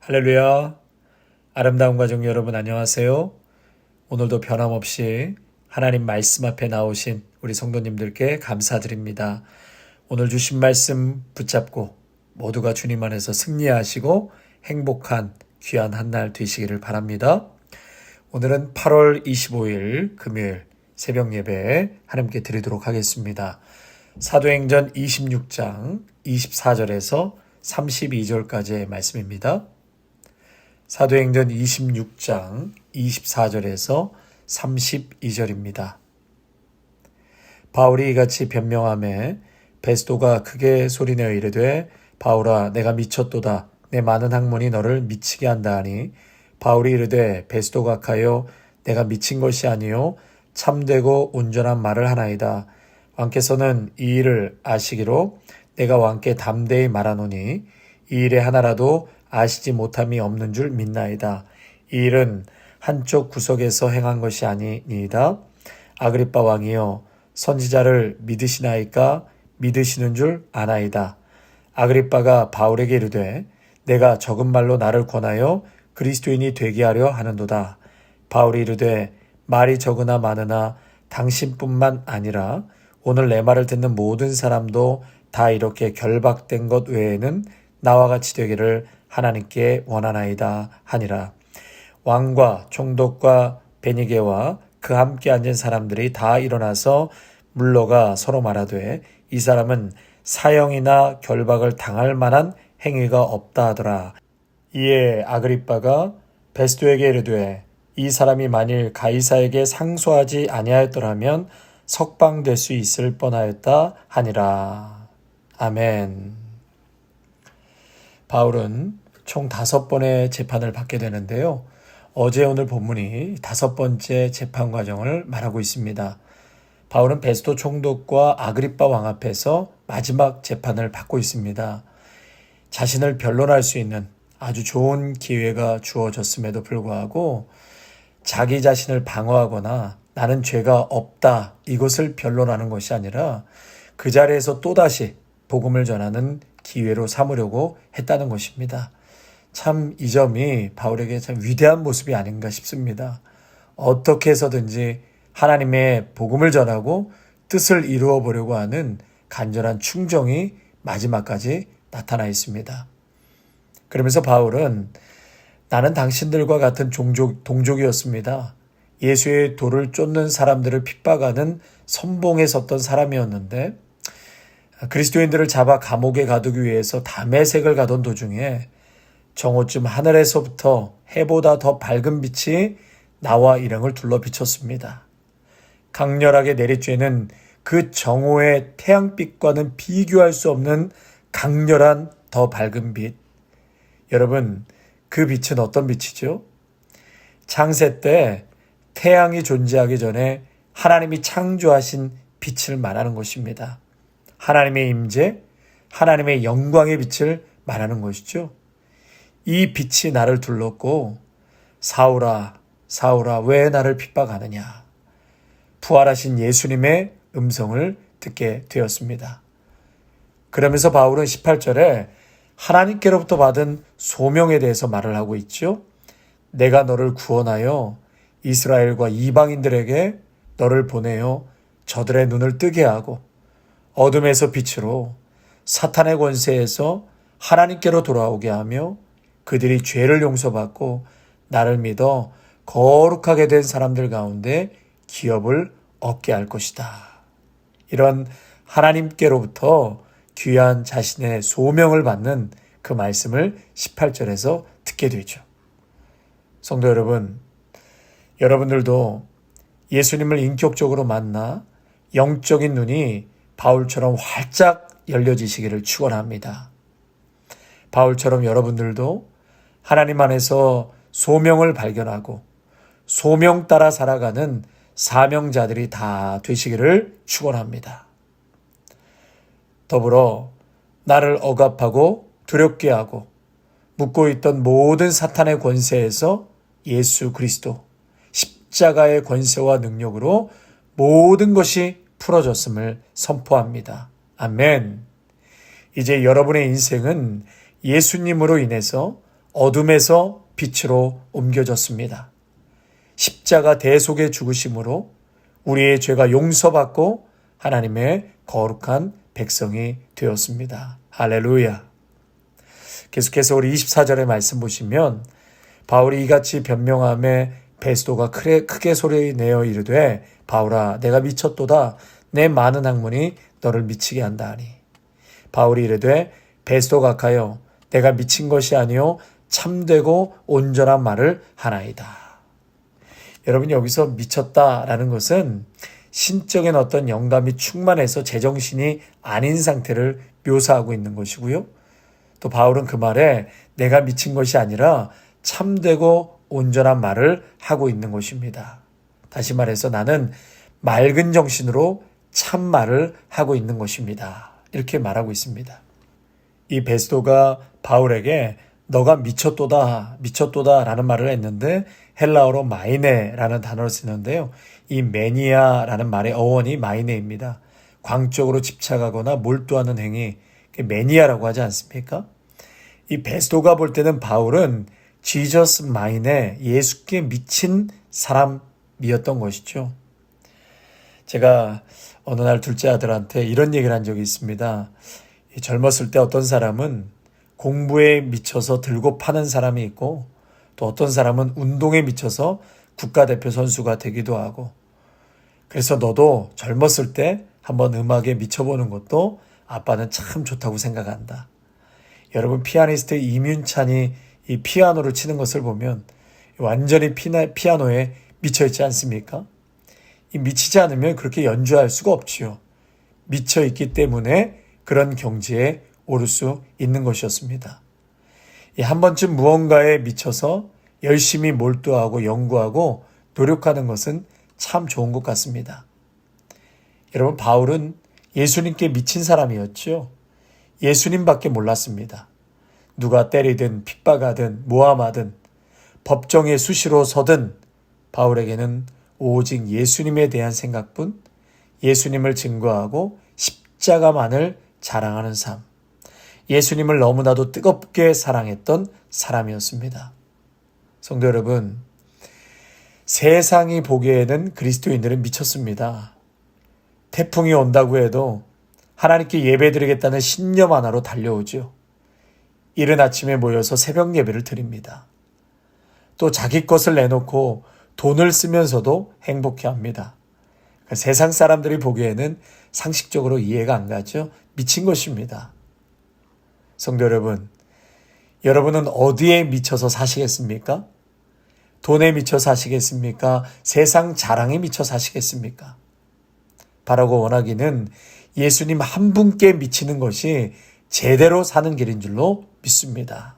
할렐루야. 아름다운 가족 여러분 안녕하세요. 오늘도 변함없이 하나님 말씀 앞에 나오신 우리 성도님들께 감사드립니다. 오늘 주신 말씀 붙잡고 모두가 주님 안에서 승리하시고 행복한 귀한 한 날 되시기를 바랍니다. 오늘은 8월 25일 금요일 새벽 예배 하나님께 드리도록 하겠습니다. 사도행전 26장 24절에서 32절까지의 말씀입니다. 사도행전 26장 24절에서 32절입니다. 바울이 이같이 변명하매 베스도가 크게 소리내어 이르되 바울아 내가 미쳤도다. 내 많은 학문이 너를 미치게 한다 하니 바울이 이르되 베스도 각하여 내가 미친 것이 아니요 참되고 온전한 말을 하나이다. 왕께서는 이 일을 아시기로 내가 왕께 담대히 말하노니 이 일에 하나라도 아시지 못함이 없는 줄 믿나이다. 이 일은 한쪽 구석에서 행한 것이 아니니이다. 아그리빠 왕이여 선지자를 믿으시나이까 믿으시는 줄 아나이다. 아그리빠가 바울에게 이르되 내가 적은 말로 나를 권하여 그리스도인이 되게 하려 하는도다. 바울이 이르되 말이 적으나 많으나 당신뿐만 아니라 오늘 내 말을 듣는 모든 사람도 다 이렇게 결박된 것 외에는 나와 같이 되기를 하나님께 원하나이다 하니라. 왕과 총독과 베니게와 그 함께 앉은 사람들이 다 일어나서 물러가 서로 말하되 이 사람은 사형이나 결박을 당할 만한 행위가 없다 하더라. 이에 아그리빠가 베스도에게 이르되 이 사람이 만일 가이사에게 상소하지 아니하였더라면 석방될 수 있을 뻔하였다 하니라. 아멘. 바울은 총 5번의 재판을 받게 되는데요. 어제 오늘 본문이 5번째 재판 과정을 말하고 있습니다. 바울은 베스도 총독과 아그리빠 왕 앞에서 마지막 재판을 받고 있습니다. 자신을 변론할 수 있는 아주 좋은 기회가 주어졌음에도 불구하고 자기 자신을 방어하거나 나는 죄가 없다 이것을 변론하는 것이 아니라 그 자리에서 또다시 복음을 전하는 기회로 삼으려고 했다는 것입니다. 참 이 점이 바울에게 참 위대한 모습이 아닌가 싶습니다. 어떻게 해서든지 하나님의 복음을 전하고 뜻을 이루어 보려고 하는 간절한 충정이 마지막까지 나타나 있습니다. 그러면서 바울은 나는 당신들과 같은 동족이었습니다. 예수의 도를 쫓는 사람들을 핍박하는 선봉에 섰던 사람이었는데 그리스도인들을 잡아 감옥에 가두기 위해서 다메섹을 가던 도중에 정오쯤 하늘에서부터 해보다 더 밝은 빛이 나와 일행을 둘러 비쳤습니다. 강렬하게 내리쬐는 그 정오의 태양빛과는 비교할 수 없는 강렬한 더 밝은 빛. 여러분, 그 빛은 어떤 빛이죠? 창세 때 태양이 존재하기 전에 하나님이 창조하신 빛을 말하는 것입니다. 하나님의 임재, 하나님의 영광의 빛을 말하는 것이죠. 이 빛이 나를 둘렀고 사울아 사울아 왜 나를 핍박하느냐. 부활하신 예수님의 음성을 듣게 되었습니다. 그러면서 바울은 18절에 하나님께로부터 받은 소명에 대해서 말을 하고 있죠. 내가 너를 구원하여 이스라엘과 이방인들에게 너를 보내어 저들의 눈을 뜨게 하고 어둠에서 빛으로 사탄의 권세에서 하나님께로 돌아오게 하며 그들이 죄를 용서받고 나를 믿어 거룩하게 된 사람들 가운데 기업을 얻게 할 것이다. 이런 하나님께로부터 귀한 자신의 소명을 받는 그 말씀을 18절에서 듣게 되죠. 성도 여러분, 여러분들도 예수님을 인격적으로 만나 영적인 눈이 바울처럼 활짝 열려지시기를 축원합니다. 바울처럼 여러분들도 하나님 안에서 소명을 발견하고 소명 따라 살아가는 사명자들이 다 되시기를 축원합니다. 더불어 나를 억압하고 두렵게 하고 묶고 있던 모든 사탄의 권세에서 예수 그리스도 십자가의 권세와 능력으로 모든 것이 풀어졌음을 선포합니다. 아멘. 이제 여러분의 인생은 예수님으로 인해서 어둠에서 빛으로 옮겨졌습니다. 십자가 대속의 죽으심으로 우리의 죄가 용서받고 하나님의 거룩한 백성이 되었습니다. 할렐루야. 계속해서 우리 24절의 말씀 보시면 바울이 이같이 변명함에 베스도가 크게 소리내어 이르되 바울아 내가 미쳤도다. 내 많은 학문이 너를 미치게 한다 하니. 바울이 이르되 베스도가 가여 내가 미친 것이 아니요 참되고 온전한 말을 하나이다. 여러분 여기서 미쳤다라는 것은 신적인 어떤 영감이 충만해서 제정신이 아닌 상태를 묘사하고 있는 것이고요. 또 바울은 그 말에 내가 미친 것이 아니라 참되고 온전한 말을 하고 있는 것입니다. 다시 말해서 나는 맑은 정신으로 참말을 하고 있는 것입니다. 이렇게 말하고 있습니다. 이 베스도가 바울에게 너가 미쳤도다 라는 말을 했는데 헬라어로 마이네라는 단어를 쓰는데요. 이 매니아라는 말의 어원이 마이네입니다. 광적으로 집착하거나 몰두하는 행위, 매니아라고 하지 않습니까? 이 베스도가 볼 때는 바울은 지저스 마인에 예수께 미친 사람이었던 것이죠. 제가 어느 날 둘째 아들한테 이런 얘기를 한 적이 있습니다. 젊었을 때 어떤 사람은 공부에 미쳐서 들고 파는 사람이 있고 또 어떤 사람은 운동에 미쳐서 국가대표 선수가 되기도 하고 그래서 너도 젊었을 때 한번 음악에 미쳐보는 것도 아빠는 참 좋다고 생각한다. 여러분 피아니스트 이윤찬이 이 피아노를 치는 것을 보면 완전히 피아노에 미쳐있지 않습니까? 이 미치지 않으면 그렇게 연주할 수가 없지요. 미쳐있기 때문에 그런 경지에 오를 수 있는 것이었습니다. 한 번쯤 무언가에 미쳐서 열심히 몰두하고 연구하고 노력하는 것은 참 좋은 것 같습니다. 여러분 바울은 예수님께 미친 사람이었죠. 예수님밖에 몰랐습니다. 누가 때리든 핍박하든 모함하든 법정에 수시로 서든 바울에게는 오직 예수님에 대한 생각뿐 예수님을 증거하고 십자가만을 자랑하는 삶, 예수님을 너무나도 뜨겁게 사랑했던 사람이었습니다. 성도 여러분, 세상이 보기에는 그리스도인들은 미쳤습니다. 태풍이 온다고 해도 하나님께 예배드리겠다는 신념 하나로 달려오죠. 이른 아침에 모여서 새벽 예배를 드립니다. 또 자기 것을 내놓고 돈을 쓰면서도 행복해합니다. 세상 사람들이 보기에는 상식적으로 이해가 안 가죠. 미친 것입니다. 성도 여러분, 여러분은 어디에 미쳐서 사시겠습니까? 돈에 미쳐 사시겠습니까? 세상 자랑에 미쳐 사시겠습니까? 바라고 원하기는 예수님 한 분께 미치는 것이 제대로 사는 길인 줄로 믿습니다.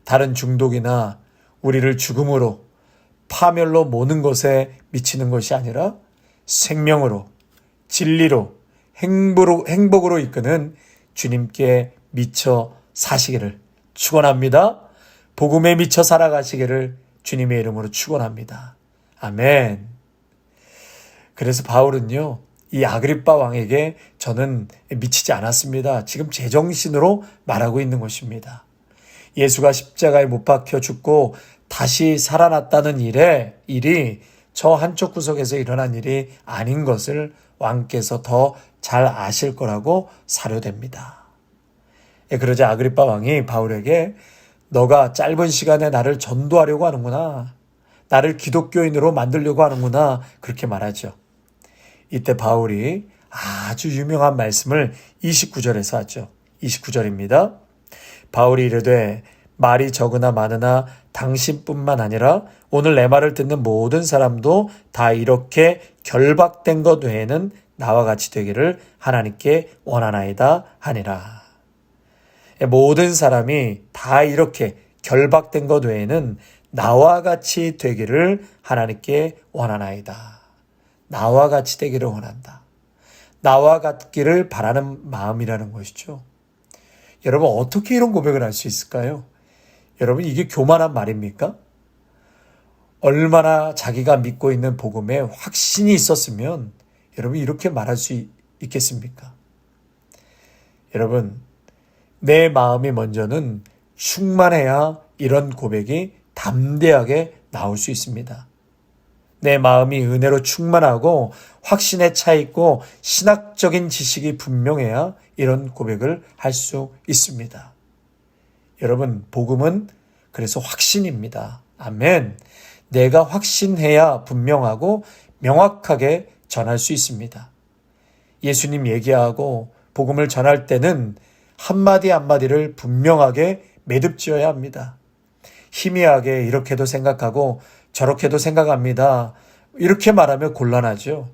다른 중독이나 우리를 죽음으로 파멸로 모는 것에 미치는 것이 아니라 생명으로, 진리로, 행복으로 이끄는 주님께 미쳐 사시기를 축원합니다. 복음에 미쳐 살아가시기를 주님의 이름으로 축원합니다. 아멘. 그래서 바울은요, 이 아그리빠 왕에게 저는 미치지 않았습니다. 지금 제정신으로 말하고 있는 것입니다. 예수가 십자가에 못 박혀 죽고 다시 살아났다는 일이 저 한쪽 구석에서 일어난 일이 아닌 것을 왕께서 더 잘 아실 거라고 사료됩니다. 그러자 아그리빠 왕이 바울에게 너가 짧은 시간에 나를 전도하려고 하는구나. 나를 기독교인으로 만들려고 하는구나. 그렇게 말하죠. 이때 바울이 아주 유명한 말씀을 29절에서 하죠. 29절입니다. 바울이 이르되 말이 적으나 많으나 당신뿐만 아니라 오늘 내 말을 듣는 모든 사람도 다 이렇게 결박된 것 외에는 나와 같이 되기를 하나님께 원하나이다 하니라. 모든 사람이 다 이렇게 결박된 것 외에는 나와 같이 되기를 하나님께 원하나이다. 나와 같이 되기를 원한다. 나와 같기를 바라는 마음이라는 것이죠. 여러분 어떻게 이런 고백을 할 수 있을까요? 여러분 이게 교만한 말입니까? 얼마나 자기가 믿고 있는 복음에 확신이 있었으면 여러분 이렇게 말할 수 있겠습니까? 여러분 내 마음이 먼저는 충만해야 이런 고백이 담대하게 나올 수 있습니다. 내 마음이 은혜로 충만하고 확신에 차 있고 신학적인 지식이 분명해야 이런 고백을 할 수 있습니다. 여러분, 복음은 그래서 확신입니다. 아멘. 내가 확신해야 분명하고 명확하게 전할 수 있습니다. 예수님 얘기하고 복음을 전할 때는 한마디 한마디를 분명하게 매듭지어야 합니다. 희미하게 이렇게도 생각하고 저렇게도 생각합니다. 이렇게 말하면 곤란하죠.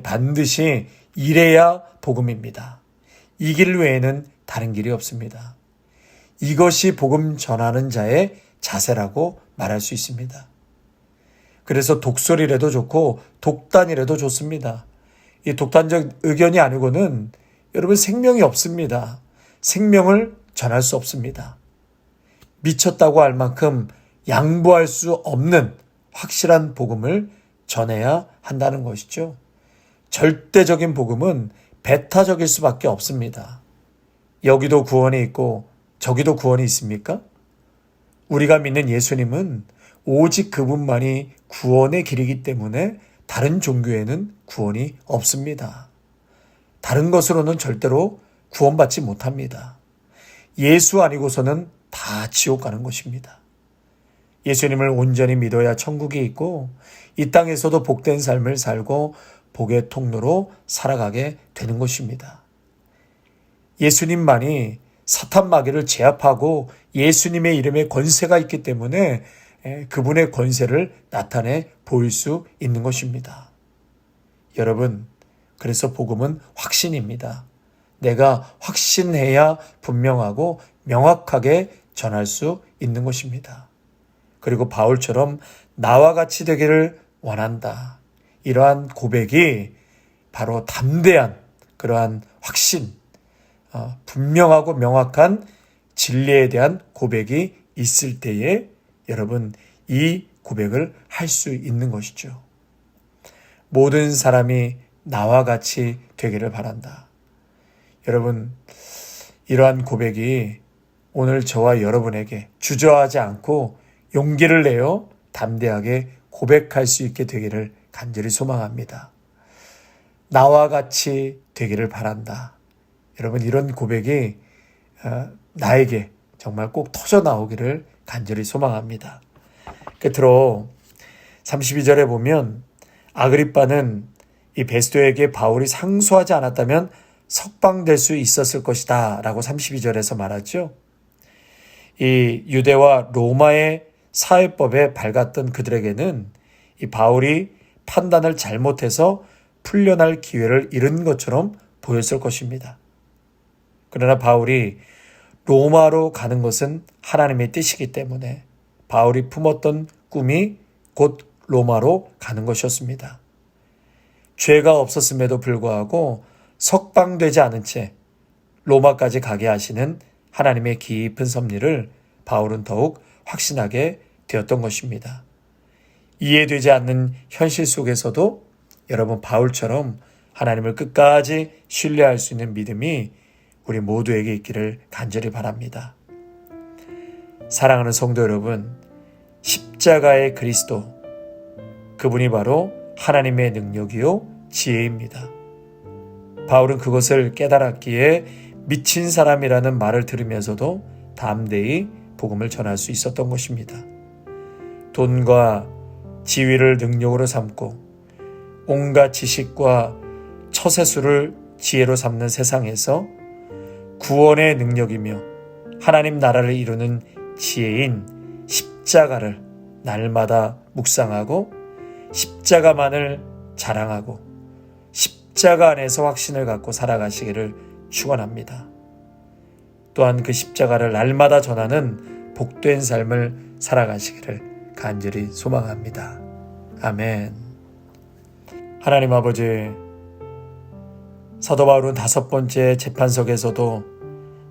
반드시 이래야 복음입니다. 이 길 외에는 다른 길이 없습니다. 이것이 복음 전하는 자의 자세라고 말할 수 있습니다. 그래서 독설이라도 좋고 독단이라도 좋습니다. 이 독단적 의견이 아니고는 여러분 생명이 없습니다. 생명을 전할 수 없습니다. 미쳤다고 할 만큼 양보할 수 없는 확실한 복음을 전해야 한다는 것이죠. 절대적인 복음은 배타적일 수밖에 없습니다. 여기도 구원이 있고 저기도 구원이 있습니까? 우리가 믿는 예수님은 오직 그분만이 구원의 길이기 때문에 다른 종교에는 구원이 없습니다. 다른 것으로는 절대로 구원받지 못합니다. 예수 아니고서는 다 지옥 가는 것입니다. 예수님을 온전히 믿어야 천국이 있고 이 땅에서도 복된 삶을 살고 복의 통로로 살아가게 되는 것입니다. 예수님만이 사탄 마귀를 제압하고 예수님의 이름에 권세가 있기 때문에 그분의 권세를 나타내 보일 수 있는 것입니다. 여러분, 그래서 복음은 확신입니다. 내가 확신해야 분명하고 명확하게 전할 수 있는 것입니다. 그리고 바울처럼 나와 같이 되기를 원한다. 이러한 고백이 바로 담대한 그러한 확신, 분명하고 명확한 진리에 대한 고백이 있을 때에 여러분 이 고백을 할 수 있는 것이죠. 모든 사람이 나와 같이 되기를 바란다. 여러분, 이러한 고백이 오늘 저와 여러분에게 주저하지 않고 용기를 내어 담대하게 고백할 수 있게 되기를 간절히 소망합니다. 나와 같이 되기를 바란다. 여러분, 이런 고백이 나에게 정말 꼭 터져 나오기를 간절히 소망합니다. 끝으로 32절에 보면 아그리빠는 이 베스도에게 바울이 상소하지 않았다면 석방될 수 있었을 것이다 라고 32절에서 말하죠. 이 유대와 로마의 사회법에 밝았던 그들에게는 이 바울이 판단을 잘못해서 풀려날 기회를 잃은 것처럼 보였을 것입니다. 그러나 바울이 로마로 가는 것은 하나님의 뜻이기 때문에 바울이 품었던 꿈이 곧 로마로 가는 것이었습니다. 죄가 없었음에도 불구하고 석방되지 않은 채 로마까지 가게 하시는 하나님의 깊은 섭리를 바울은 더욱 확신하게 되었던 것입니다. 이해되지 않는 현실 속에서도 여러분 바울처럼 하나님을 끝까지 신뢰할 수 있는 믿음이 우리 모두에게 있기를 간절히 바랍니다. 사랑하는 성도 여러분, 십자가의 그리스도, 그분이 바로 하나님의 능력이요 지혜입니다. 바울은 그것을 깨달았기에 미친 사람이라는 말을 들으면서도 담대히 복음을 전할 수 있었던 것입니다. 돈과 지위를 능력으로 삼고 온갖 지식과 처세술을 지혜로 삼는 세상에서 구원의 능력이며 하나님 나라를 이루는 지혜인 십자가를 날마다 묵상하고 십자가만을 자랑하고 십자가 안에서 확신을 갖고 살아가시기를 축원합니다. 또한 그 십자가를 날마다 전하는 복된 삶을 살아가시기를 간절히 소망합니다. 아멘. 하나님 아버지, 사도 바울은 5번째 재판석에서도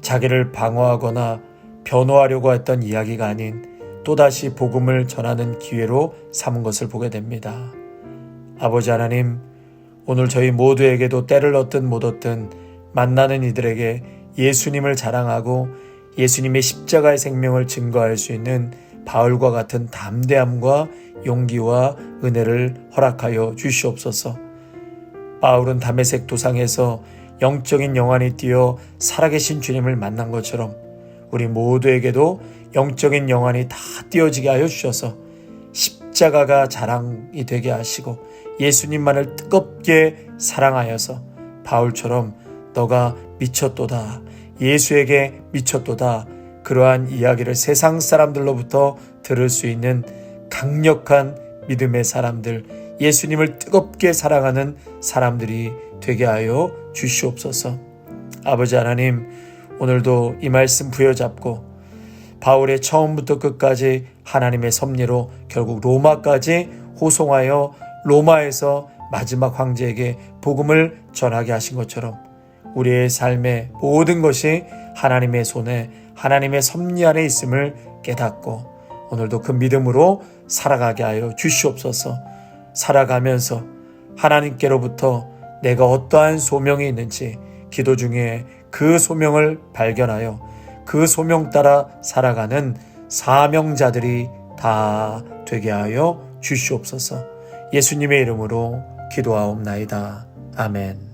자기를 방어하거나 변호하려고 했던 이야기가 아닌 또다시 복음을 전하는 기회로 삼은 것을 보게 됩니다. 아버지 하나님, 오늘 저희 모두에게도 때를 얻든 못 얻든 만나는 이들에게 예수님을 자랑하고 예수님의 십자가의 생명을 증거할 수 있는 바울과 같은 담대함과 용기와 은혜를 허락하여 주시옵소서. 바울은 다메섹 도상에서 영적인 영안이 띄어 살아계신 주님을 만난 것처럼 우리 모두에게도 영적인 영안이 다 띄어지게 하여 주셔서 십자가가 자랑이 되게 하시고 예수님만을 뜨겁게 사랑하여서 바울처럼 너가 미쳤도다, 예수에게 미쳤도다, 그러한 이야기를 세상 사람들로부터 들을 수 있는 강력한 믿음의 사람들, 예수님을 뜨겁게 사랑하는 사람들이 되게 하여 주시옵소서. 아버지 하나님, 오늘도 이 말씀 부여잡고 바울의 처음부터 끝까지 하나님의 섭리로 결국 로마까지 호송하여 로마에서 마지막 황제에게 복음을 전하게 하신 것처럼 우리의 삶의 모든 것이 하나님의 손에 하나님의 섭리 안에 있음을 깨닫고 오늘도 그 믿음으로 살아가게 하여 주시옵소서. 살아가면서 하나님께로부터 내가 어떠한 소명이 있는지 기도 중에 그 소명을 발견하여 그 소명 따라 살아가는 사명자들이 다 되게 하여 주시옵소서. 예수님의 이름으로 기도하옵나이다. 아멘.